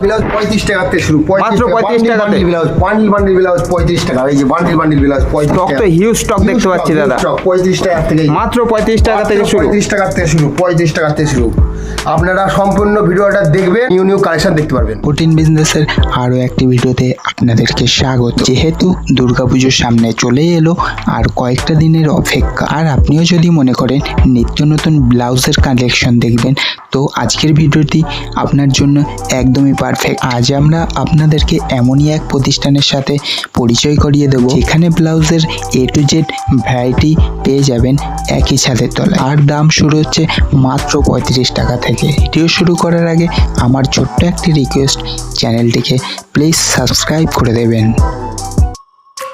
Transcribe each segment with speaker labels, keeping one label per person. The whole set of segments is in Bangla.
Speaker 1: ব্লাউজ 35 টাকা থেকে শুরু,
Speaker 2: মাত্র 35 টাকাতে
Speaker 1: ব্লাউজ, বান্ডিল ব্লাউজ 35 টাকা। এই যে বান্ডিল ব্লাউজ 35
Speaker 2: স্টক
Speaker 1: টাকা।
Speaker 2: তো হিউজ স্টক দেখতে পাচ্ছি দাদা।
Speaker 1: 35 টাকা থেকে,
Speaker 2: মাত্র 35 টাকা থেকে শুরু,
Speaker 1: 35 টাকা থেকে শুরু, 35 টাকা থেকে শুরু। আপনারা সম্পূর্ণ ভিডিওটা দেখবেন, নিউ কালেকশন দেখতে পারবেন।
Speaker 3: প্রোটিন বিজনেসের আরও একটি ভিডিওতে আপনাদেরকে স্বাগত। যেহেতু দুর্গাপুজোর সামনে চলে এলো আর কয়েকটা দিনের অপেক্ষা, আর আপনিও যদি মনে করেন নিত্য নতুন ব্লাউজের কালেকশন দেখবেন, তো আজকের ভিডিওটি আপনার জন্য একদমই পারফেক্ট। আজ আমরা আপনাদেরকে এমনই এক প্রতিষ্ঠানের সাথে পরিচয় করিয়ে দেব, যেখানে ব্লাউজের A to Z ভ্যারাইটি পেয়ে যাবেন একই ছাদের তলায়, আর দাম শুরু হচ্ছে মাত্র 35 টাকা থেকে। ভিডিও শুরু করার আগে আমার ছোট্ট একটি রিকোয়েস্ট, চ্যানেলটিকে প্লিজ সাবস্ক্রাইব করে দেবেন।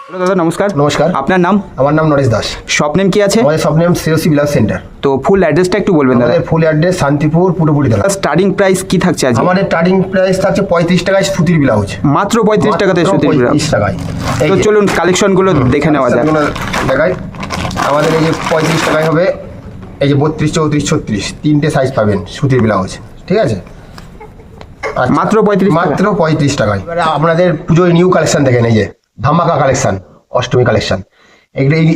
Speaker 2: হ্যালো দাদা, নমস্কার।
Speaker 1: নমস্কার।
Speaker 2: আপনার নাম?
Speaker 1: আমার নাম নরেশ দাস।
Speaker 2: শপ নেম কি আছে?
Speaker 1: আমাদের shop name COC blouse centre.
Speaker 2: তো ফুল অ্যাড্রেসটা একটু বলবেন দাদা।
Speaker 1: আমাদের ফুল অ্যাড্রেস শান্তিপুর পুরোপুরি দাদা।
Speaker 2: স্টার্টিং প্রাইস কি থাকছে আজ?
Speaker 1: আমাদের স্টার্টিং প্রাইস থাকছে 35 টাকায় সুতির ব্লাউজ,
Speaker 2: মাত্র 35 টাকাতে সুতির ব্লাউজ।
Speaker 1: 35 টাকায়।
Speaker 2: তো চলুন কালেকশনগুলো দেখে নেওয়া যাক।
Speaker 1: দেখাই। আমাদের এই যে 35 টাকায় হবে, এই যে 32, 34, 36 তিনটে সাইজ পাবেন সুতির ব্লাউজ, ঠিক আছে? আচ্ছা,
Speaker 2: মাত্র 35 টাকা?
Speaker 1: মাত্র 35 টাকায়। এবারে আপনাদের পুজোয় নিউ কালেকশন দেখেন, এই যে ধামাকা কালেকশন, অষ্টমী কালেকশন,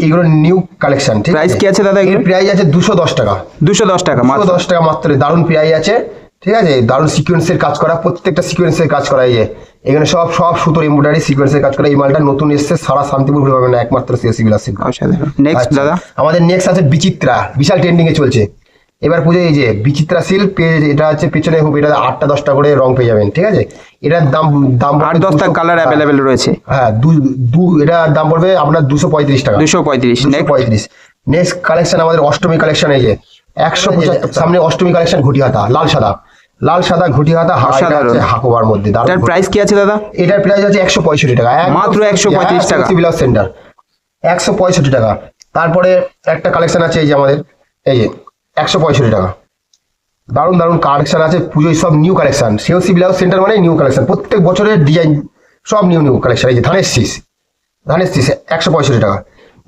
Speaker 1: এইগুলো নিউ কালেকশন। ঠিক আছে?
Speaker 2: প্রাইস কি আছে দাদা?
Speaker 1: এর প্রাইস আছে 210 টাকা।
Speaker 2: 210 টাকা মাত্র?
Speaker 1: 210 টাকা মাত্র। দারুণ প্রাইস আছে, ঠিক আছে? দারুণ সিকোয়েন্সের কাজ করা, প্রত্যেকটা সিকোয়েন্সের কাজ করা। এই যে এখানে সব সুতোর এমব্রয়ডারি সিকোয়েন্সের কাজ করা। এই মালটা নতুন এসেছে, সারা শান্তিপুর ঘুরে পাবেন না, একমাত্র সিওসি ব্লাউজ সেন্টার।
Speaker 2: নেক্সট দাদা,
Speaker 1: আমাদের নেক্সট আছে বিচিত্রা, বিশাল ট্রেন্ডিং এ চলছে এবার পুজোয়। এই যে বিচিত্রা সিল্ক পেজ, এটা হচ্ছে পেছনে হবে, এটা 8টা 10টা করে রং পেয়ে যাবেন, ঠিক আছে? এটার দাম
Speaker 2: 8-10টা কালার অ্যাভেলেবেল রয়েছে।
Speaker 1: হ্যাঁ, এটার দাম পড়বে আপনার 235 টাকা।
Speaker 2: 235।
Speaker 1: নেক্সট কালেকশন আমাদের অষ্টমী কালেকশন। এই যে 175 সামনে অষ্টমী কালেকশন, ঘটি হাতা, লাল সাদা ঘটি হাতা, হাকোবার মধ্যে।
Speaker 2: এটার প্রাইস কি আছে দাদা?
Speaker 1: এটার প্রাইস আছে 165 টাকা,
Speaker 2: মাত্র 135 টাকা।
Speaker 1: ব্লাউজ সেন্টার 165 টাকা। তারপরে একটা কালেকশন আছে এই যে আমাদের, এই যে 165 টাকা। দারুণ কালেকশন আছে পুজোয়, সব new collection. COC blouse centre মানে নিউ কালেকশন, প্রত্যেক বছরের ডিজাইন, সব নিউ কালেকশন। এই যে ধানের শীষ 165 টাকা,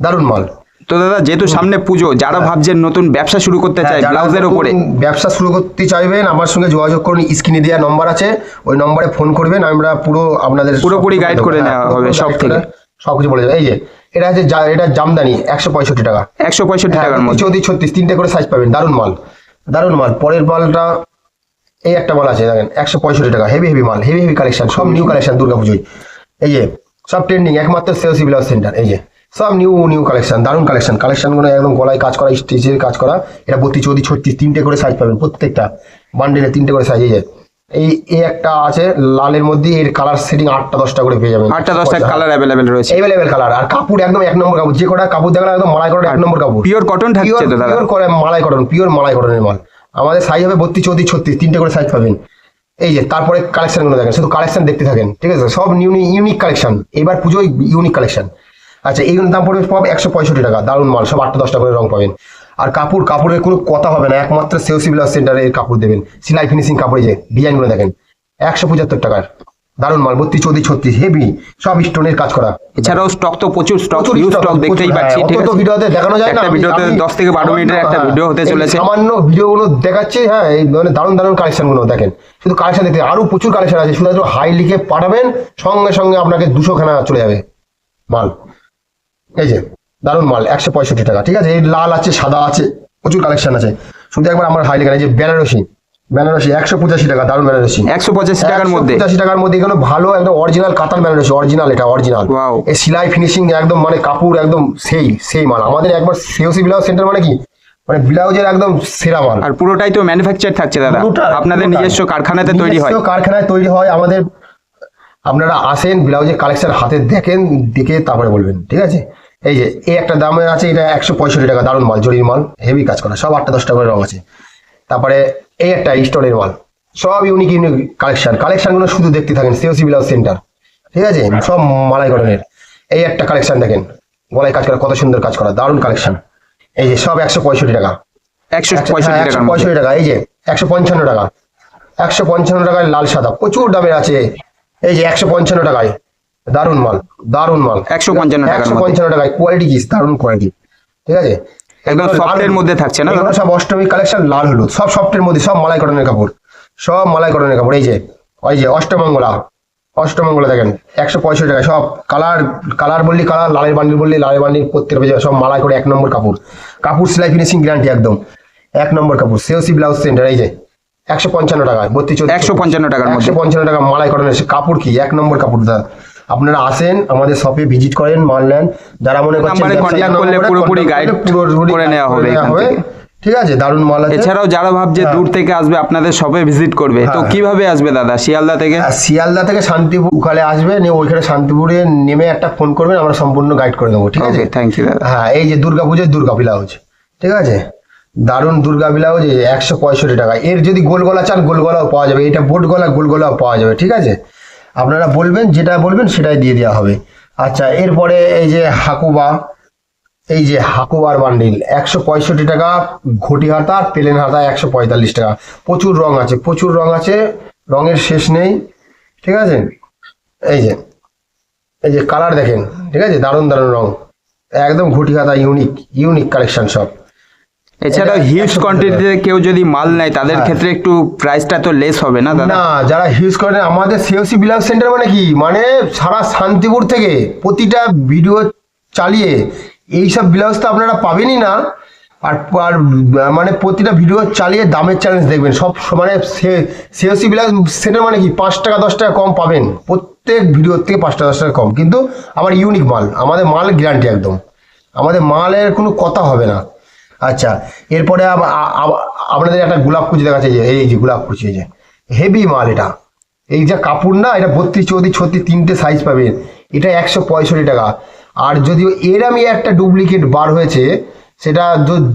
Speaker 1: দারুণ মাল।
Speaker 2: তো দাদা, যেহেতু সামনে পুজো, যারা ভাবছেন নতুন ব্যবসা শুরু করতে চায় ব্লাউজের উপরে,
Speaker 1: ব্যবসা শুরু করতে চাইবেন, আমার সঙ্গে যোগাযোগ করুন। স্ক্রিনে দেওয়া নম্বর আছে, ওই নম্বরে ফোন করবেন, আমরা পুরো আপনাদের
Speaker 2: পুরোপুরি গাইড করে নেওয়া হবে সব থেকে,
Speaker 1: সবকিছু বলে যাবে। এই যে এটা আছে, এটা জামদানি 165 টাকা।
Speaker 2: 165 টাকার মধ্যে
Speaker 1: 34, 36 তিনটে করে সাইজ পাবেন, দারুণ মাল। পরের মালটা এই একটা মাল আছে দেখেন, 165 টাকা। হেভি মাল, হেভি কালেকশন, সব নিউ কালেকশন দুর্গাপুজোয়। এই যে সব ট্রেন্ডিং, একমাত্র সিওসি ব্লাউজ সেন্টার। এই যে সব নিউ কালেকশন, দারুণ কালেকশনগুলো একদম গলায় কাজ করা, স্টিচের কাজ করা। এটা 32, 34, 36 তিনটে করে সাইজ পাবেন, প্রত্যেকটা বান্ডেলে তিনটে করে সাইজ। এই একটা আছে লালের মধ্যে, এর কালার সেটিং 8টা 10টা করে পেয়ে যাবেন।
Speaker 2: 8টা 10টা কালার অ্যাভেলেবেল রয়েছে,
Speaker 1: কালার। আর কাপড় একদম 1 নম্বর কাপড়, যে কটা কাপড় দেখলাম একদম মালাই কটন, 1 নম্বর কাপড়।
Speaker 2: পিওর কটন থাকছে তো দাদা?
Speaker 1: পিওর মালাই কটনের মাল। আমাদের সাইজ হবে 32, 34, 36 তিনটে করে সাইজ পাবেন। এই যে তারপরে কালেকশনগুলো দেখেন, শুধু কালেকশন দেখতে থাকেন, ঠিক আছে? সব ইউনিক কালেকশন, এবার পুজোয় ইউনিক কালেকশন। আচ্ছা, এইগুলোর দাম পড়বে সব 165 টাকা, দারুণ মাল, সব 8টা 10টা করে রং পাবেন। আর কাপড়ের কোনো কথা হবে না, একমাত্র সিওসি ব্লাউজ সেন্টারে কাপড় দেবেন, সেলাই ফিনিশিং কাপড়ে। যে ডিজাইনগুলো দেখেন, 175 টাকার, দারুণ মাল, 32, 34, 36 হেভি, সব স্টোনের কাজ করা।
Speaker 2: এছাড়াও স্টক তো প্রচুর স্টক দেখতেই পাচ্ছি, ঠিক আছে?
Speaker 1: ভিডিওতে দেখানো যায় না,
Speaker 2: একটা ভিডিওতে 10 থেকে 12 মিনিটের একটা ভিডিও হতে চলেছে।
Speaker 1: সামান্য ভিডিওগুলো দেখাচ্ছি, হ্যাঁ, এই মানে দারুণ কালেকশনগুলো দেখেন, শুধু কালেকশন দেখতে। আরো প্রচুর কালেকশন আছে, শুধু হাই লিখে পাঠাবেন, সঙ্গে আপনাকে 200 খানা চলে যাবে মাল। এই যে দারুণ মাল, 165 টাকা, ঠিক আছে? এই লাল আছে, সাদা আছে, প্রচুর কালেকশন আছে। শুধু একবার আমার হাই লিখে, এই যে বেনারসি 185 টাকা, দারুণ বেনারসি।
Speaker 2: 185 টাকার মধ্যে,
Speaker 1: 185 টাকার মধ্যে এখানে ভালো একদম অরিজিনাল কাতান বেনারসি, এটা অরিজিনাল। এই সেলাই ফিনিশিং একদম, মানে কাপড় একদম সেই মাল। আমাদের একবার সিওসি ব্লাউজ সেন্টার মানে কি, মানে ব্লাউজের একদম সেরা মাল।
Speaker 2: আর পুরোটাই তো ম্যানুফ্যাকচার থাকছে দাদা, আপনাদের নিজস্ব কারখানাতে তৈরি হয়?
Speaker 1: কারখানায় তৈরি হয় আমাদের। আপনারা আসেন, ব্লাউজের কালেকশন হাতে দেখে তারপরে বলবেন, ঠিক আছে? এই যে এই একটা দামে আছে, এটা 165 টাকা, দারুণ মাল, জরির মাল, হেভি কাজ করা, সব 8টা 10টা করে রং আছে। তারপরে এই একটা স্টোনের মাল, সব ইউনিক কালেকশনগুলো শুধু দেখতে থাকেন, সিওসি ব্লাউজ সেন্টার, ঠিক আছে? সব মালাই কটনের। এই একটা কালেকশন দেখেন, গলায় কাজ করা, কত সুন্দর কাজ করা, দারুণ কালেকশন। এই যে সব 165 টাকা, 165 টাকা। এই যে 155 টাকা, 155 টাকায় লাল সাদা, প্রচুর দামের আছে। এই যে 155 টাকায়, দারুণ মাল। 155 টাকায়, কোয়ালিটি কি, দারুণ কোয়ালিটি, ঠিক আছে?
Speaker 2: একদম সফটের মধ্যে থাকছে না?
Speaker 1: সব অষ্টমী কালেকশন, লাল হলুদ, সব সফটের মধ্যে, সব মালাই কটনের কাপড়, এই যে ওই যে অষ্টমঙ্গলা দেখেন 165 টাকা সব কালার বললি কালার, লালের বান্ডিল বললি লালের বান্ডিল, প্রত্যেক পেজে সব মালাই করে 1 নম্বর কাপড় সেলাই ফিনিশিং গ্যারান্টি একদম 1 নম্বর কাপড়। সিওসি ব্লাউজ সেন্টার এই যে 155 টাকা
Speaker 2: 155 টাকার মধ্যে
Speaker 1: 155 টাকা মালাই করেন, কাপড় কি 1 নম্বর কাপড় দাদা। আপনারা আসেন আমাদের শপে ভিজিট করেন, মাল নেন, যারা মনে করছেন
Speaker 2: নাম্বারে কন্ট্যাক্ট করলে পুরোপুরি গাইড করে নেওয়া হবে এখান থেকে।
Speaker 1: ঠিক আছে, দারুন মাল আছে।
Speaker 2: এছাড়াও যারা ভাবছে দূর থেকে আসবে আপনাদের শপে ভিজিট করবে, তো কিভাবে আসবে দাদা? শিয়ালদা থেকে?
Speaker 1: শিয়ালদা থেকে শান্তিপুর ওখানে আসবে, নিয়ে ওইখানে শান্তিপুরে নেমে একটা ফোন করবেন, আমরা সম্পূর্ণ গাইড করে দেবো। ঠিক আছে,
Speaker 2: থ্যাংক ইউ দাদা।
Speaker 1: হ্যাঁ, এই যে দুর্গাপুজোর দুর্গা ব্লাউজ, ঠিক আছে, দারুন দুর্গা ব্লাউজ 165 টাকা। এর যদি গোল গলা চান গোল গলাও পাওয়া যাবে, এটা বোট গলা গোল গলাও পাওয়া যাবে। ঠিক আছে, আপনারা বলবেন, যেটা বলবেন সেটাই দিয়ে দেওয়া হবে। আচ্ছা, এরপরে এই যে হাকুবার বান্ডিল 165 টাকা, ঘটি হাতা আর প্লেন হাতা 145 টাকা। প্রচুর রং আছে, রঙের শেষ নেই। ঠিক আছে, এই যে কালার দেখেন, ঠিক আছে, দারুন রং, একদম ঘটি হাতা, ইউনিক কালেকশন সব।
Speaker 2: এছাড়াও হিউজ কোয়ান্টিটিতে কেউ যদি মাল নেয় তাদের ক্ষেত্রে একটু প্রাইসটা তো লেস হবে না দাদা?
Speaker 1: না, যারা হিউজ করেন, আমাদের সিওসি ব্লাউজ সেন্টার মানে কি, মানে সারা শান্তিপুর থেকে প্রতিটা ভিডিও চালিয়ে এইসব ব্লাউজ তো আপনারা পাবেনই না, আর মানে প্রতিটা ভিডিও চালিয়ে দামের চ্যালেঞ্জ দেখবেন সব। মানে সিওসি ব্লাউজ সেন্টার মানে কি 5 টাকা 10 টাকা কম পাবেন, প্রত্যেক ভিডিওর থেকে 5 টাকা 10 টাকা কম, কিন্তু আমার ইউনিক মাল, আমাদের মাল গ্যারান্টি একদম, আমাদের মালের কোনো কথা হবে না। আচ্ছা, এরপরে আপনাদের একটা গোলাপ কুচি দেখাচ্ছে, এই যে গোলাপ কুচি, এই যে হেভি মাল, এটা এই যে কাপড় না, এটা 32 34 36 তিনটে সাইজ পাবেন, এটা 165 টাকা। আর যদিও এরমই একটা ডুপ্লিকেট বার হয়েছে, সেটা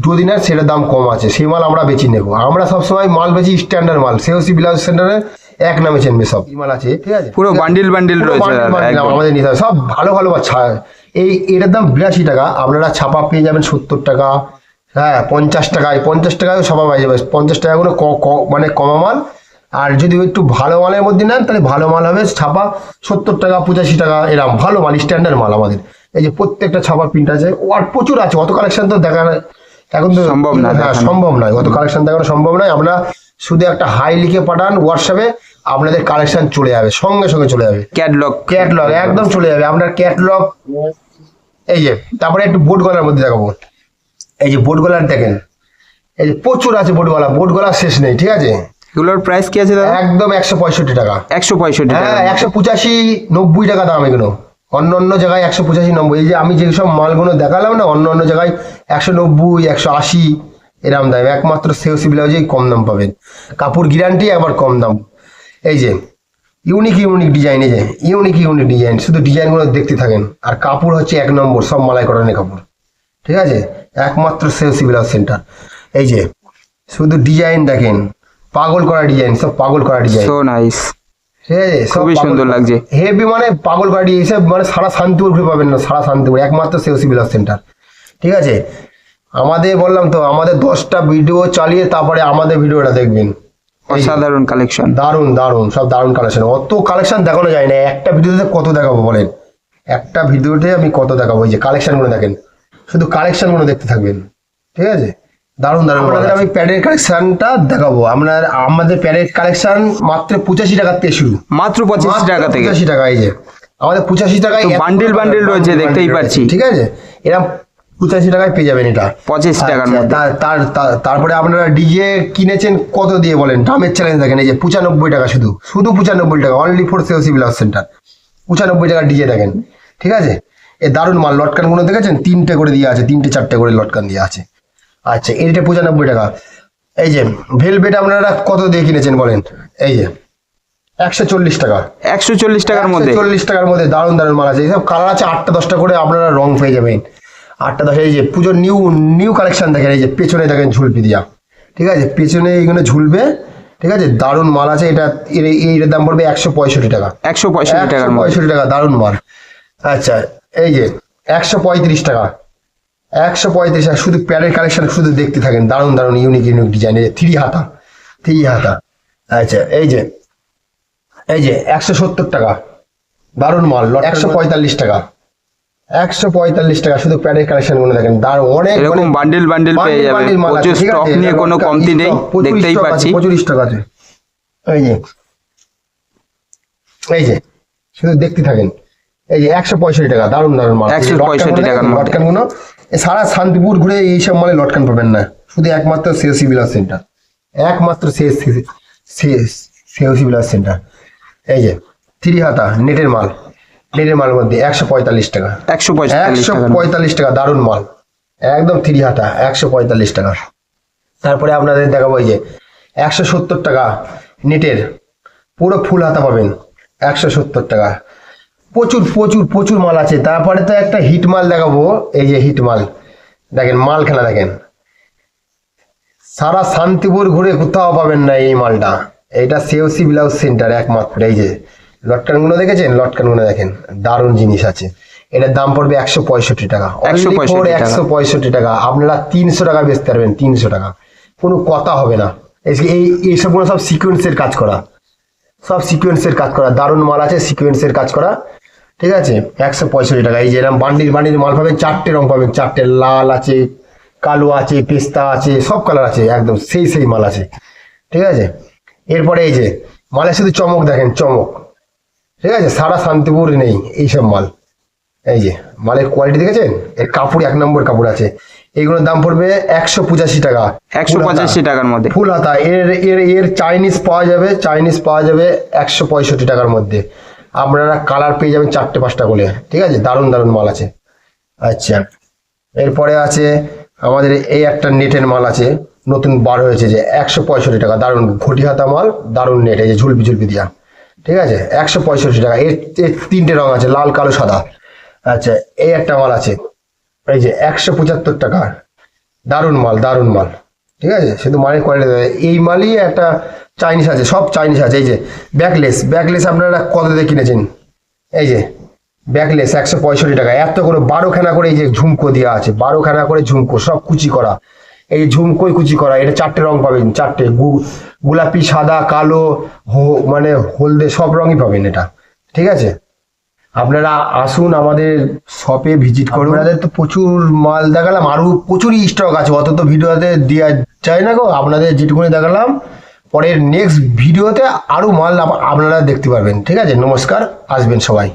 Speaker 1: যদি না সেটার দাম কম আছে, সেই মাল আমরা বেশি নেব। আমরা সবসময় মাল বেশি স্ট্যান্ডার্ড মাল, সিওসি ব্লাউজ সেন্টারে এক নামে চেনবে সব মাল আছে। ঠিক আছে,
Speaker 2: পুরো বান্ডিল রয়েছে
Speaker 1: আমাদের নিতে হবে সব ভালো এটার দাম 82 টাকা। আপনারা ছাপা পেয়ে যাবেন 70 টাকা, হ্যাঁ 50 টাকায় সবাই পাই যাবে, 50 টাকা করে মানে কমা মাল। আর যদি একটু ভালো মালের মধ্যে নেন তাহলে ভালো মাল হবে ছাপা 70 টাকা 85 টাকা, এরকম ভালো মাল, স্ট্যান্ডার্ড মাল আমাদের। এই যে প্রত্যেকটা ছাপা প্রিন্ট আছে, আর প্রচুর আছে, অত কালেকশন তো দেখা এখন তো
Speaker 2: সম্ভব
Speaker 1: নয়, অত কালেকশন দেখানো সম্ভব নয়। আমরা শুধু একটা হাই লিখে পাঠান হোয়াটসঅ্যাপে, আপনাদের কালেকশন চলে যাবে, সঙ্গে চলে যাবে, ক্যাটলগ একদম চলে যাবে আপনার ক্যাটলগ। এই যে তারপরে একটু বোট গলার মধ্যে দেখাবো, এই যে বোট গলার দেখেন, এই যে প্রচুর আছে বোট গলা শেষ নেই। ঠিক আছে,
Speaker 2: এগুলোর প্রাইস কি আছে দাদা?
Speaker 1: একদম 165 টাকা।
Speaker 2: 165 টাকা?
Speaker 1: হ্যাঁ, 185 90 টাকা দাম এগুলো। অন্য জায়গায় 185 90, এই যে আমি যেসব মালগুলো দেখালাম না, অন্য জায়গায় 190 180 এরকম দাম, একমাত্র সিওসি ব্লাউজেই কম দাম পাবেন, কাপড় গ্যারান্টি, আবার কম দাম। এই যে ইউনিক ডিজাইন, এই যে ইউনিক ডিজাইন, শুধু ডিজাইনগুলো দেখতে থাকেন, আর কাপড় হচ্ছে 1 নম্বর, সব মালাই কটনের কাপড়। ঠিক আছে, একমাত্র সিওসি ব্লাউজ সেন্টার। এই যে শুধু ডিজাইন দেখেন, পাগল করা ডিজাইন, সব পাগল করা ডিজাইন,
Speaker 2: সো নাইস,
Speaker 1: ঠিক আছে,
Speaker 2: খুবই সুন্দর লাগছে,
Speaker 1: হেভি, মানে পাগল করা ডিজাইন, এইসব মানে সারা শান্তিপুর ঘুরে পাবেন না, সারা শান্তিপুর একমাত্র সিওসি ব্লাউজ সেন্টার। ঠিক আছে, আমাদের বললাম তো, আমাদের 10টা ভিডিও চালিয়ে তারপরে আমাদের ভিডিওটা দেখবেন,
Speaker 2: অসাধারণ কালেকশন,
Speaker 1: দারুন সব দারুন কালেকশন। অত কালেকশন দেখানো যায় না, একটা ভিডিওতে কত দেখাবো বলেন, একটা ভিডিওতে আমি কত দেখাবো? এই যে কালেকশনগুলো দেখেন, শুধু কালেকশনগুলো দেখতে থাকবেন। ঠিক আছে, দারুন আপনাদের আমি প্যাডের কালেকশনটা দেখাবো। আমাদের প্যাডের কালেকশন মাত্র 85 টাকা থেকে শুরু,
Speaker 2: মাত্র 85 টাকা থেকে।
Speaker 1: 85 টাকা, এই যে আমাদের 85 টাকায়
Speaker 2: বান্ডিল রয়েছে, দেখতেই পাচ্ছি।
Speaker 1: ঠিক আছে, এরকম 85 টাকায় পেয়ে যাবেন এটা
Speaker 2: 25 টাকার মধ্যে।
Speaker 1: তারপরে আপনারা ডিজে কিনেছেন কত দিয়ে বলেন, দামের চ্যালেঞ্জ দেখেন, এই যে 95 টাকা, শুধু 95 টাকা, only for COC blouse centre, 95 টাকা ডিজে দেখেন। ঠিক আছে, এই দারুন মাল, লটকানগুলো দেখেছেন, 3টে করে দিয়ে আছে, 3টে 4টে করে লটকান দিয়ে আছে। আচ্ছা, এইটা 95 টাকা। এই যে ভেলভেট আপনারা কত দিয়ে কিনেছেন বলেন, এই যে 140 টাকা,
Speaker 2: 140 টাকার মধ্যে,
Speaker 1: 140 টাকার মধ্যে দারুন মাল আছে। এইসব কালার আছে 8টা 10টা করে, আপনারা রং পেয়ে যাবেন 8টা 10। এই যে পুজোর নিউ কালেকশন দেখেন, এই যে পেছনে দেখেন ঝুলপি দিয়া, ঠিক আছে, পেছনে এইগুলো ঝুলবে। ঠিক আছে, দারুন মাল আছে, এইটার দাম পড়বে 165 টাকা, 165 টাকা, দারুন মাল। আচ্ছা, এই যে 135 টাকা, 135 টাকা, শুধু প্যাডের কালেকশন শুধু দেখতে থাকেন, দারুন ইউনিক ডিজাইন, এই যে 3 হাতা। আচ্ছা, এই যে 170 টাকা, দারুন মাল, 145 টাকা, 145 টাকা, শুধু প্যাডের কালেকশন গুলো দেখেন, দারুন, অনেক
Speaker 2: এরকম বান্ডিল পেয়ে যাবেন, প্রচুর স্টক নিয়ে কোনো কমতি নেই, দেখতেই পাচ্ছি,
Speaker 1: প্রচুর স্টক আছে। এই যে এই যে শুধু দেখতে থাকেন, এই যে 165 টাকা, দারুণ দারুণ মাল।
Speaker 2: 165 টাকার মধ্যে।
Speaker 1: লটকান গুলো সারা শান্তিপুর ঘুরে এইসব মালে লটকান পাবেন না, শুধু একমাত্র সিওসি বিলাস সেন্টার, একমাত্র সিওসি বিলাস সেন্টার। এই যে 3 হাতা নেটের মাল, নেটের মালের মধ্যে 145 টাকা, 145 টাকা, দারুণ মাল, একদম 3 হাতা 145 টাকা। তারপরে আপনাদের দেখাবো এই যে 170 টাকা নেটের পুরো ফুল হাতা পাবেন, 170 টাকা। প্রচুর প্রচুর প্রচুর মাল আছে। তারপরে তো একটা হিট মাল দেখাবো, এই যে হিট মাল দেখেন, মাল খেলা দেখেন, সারা শান্তিপুর ঘুরে কোথাও পাবেন না এই মালটা। এটা সিওসি ব্লাউজ সেন্টার একমাত্র। এই যে লটকানগুলো দেখেছেন, লটকানগুলো দেখেন, দারুণ জিনিস আছে। এটার দাম পড়বে 165 টাকা, 165 টাকা। আপনারা 300 টাকা বেচতে পারবেন, 300 টাকা, কোনো কথা হবে না। এই সবগুলো সব সিকোয়েন্সের কাজ করা, সব সিকোয়েন্সের কাজ করা, দারুণ মাল আছে, সিকোয়েন্সের কাজ করা, ঠিক আছে। 165 টাকা। এই যে এরকম বান্ডিল বান্ডিল মাল পাবেন, 4টে রং পাবেন, 4টে, লাল আছে, কালো আছে, পেস্তা আছে, সব কালার আছে, একদম সেই সেই মাল আছে, ঠিক আছে। এরপরে এই যে মালের শুধু চমক দেখেন, চমক, ঠিক আছে, সারা শান্তিপুর নেই এইসব মাল। এই যে মালের কোয়ালিটি দেখেছেন, এর কাপড় 1 নম্বর কাপড় আছে। এইগুলোর দাম পড়বে 185 টাকা,
Speaker 2: 185 টাকার মধ্যে
Speaker 1: ফুল হাতা। এর এর এর চাইনিজ পাওয়া যাবে, চাইনিজ পাওয়া যাবে 165 টাকার মধ্যে। আপনারা কালার পেয়ে যাবেন 4টে 5টা করে, ঠিক আছে, দারুণ দারুণ মাল আছে। আচ্ছা, এরপরে আছে আমাদের এই একটা নেটের মাল আছে, নতুন বার হয়েছে, যে 165 টাকা, দারুণ ঘটি হাতা মাল, দারুণ নেট, এই যে ঝুলপি ঝুলপি দিয়া, ঠিক আছে, 165 টাকা। এর 3টে রং আছে, লাল, কালো, সাদা। আচ্ছা, এই একটা মাল আছে, এই যে 175 টাকা, দারুণ মাল, দারুণ মাল, ঠিক আছে। শুধু মালের কোয়ালিটি, এই মালই একটা চাইনিজ আছে, সব চাইনিজ আছে। এই যে ব্যাকলেস, ব্যাকলেস আপনারা কত দিয়ে কিনেছেন? এই যে ব্যাকলেস 165 টাকা, এত করে 12খানা করে এই যে ঝুমকো দেওয়া আছে, 12খানা করে ঝুমকো, সব কুচি করা, এই ঝুমকোই কুচি করা। এটা 4টে রং পাবেন, 4টে, গোলাপি, সাদা, কালো, মানে হলদে, সব রঙই পাবেন এটা, ঠিক আছে। আপনারা আসুন আমাদের শপে ভিজিট করুন। আপনাদের তো প্রচুর মাল দেখালাম, আরো প্রচুরই স্টক আছে, অত তো ভিডিওতে দেওয়া যায় না গো। আপনাদের যেটুকুনি দেখালাম, পরের নেক্সট ভিডিওতে আরো মাল আপনারা দেখতে পারবেন, ঠিক আছে। নমস্কার, আসবেন সবাই।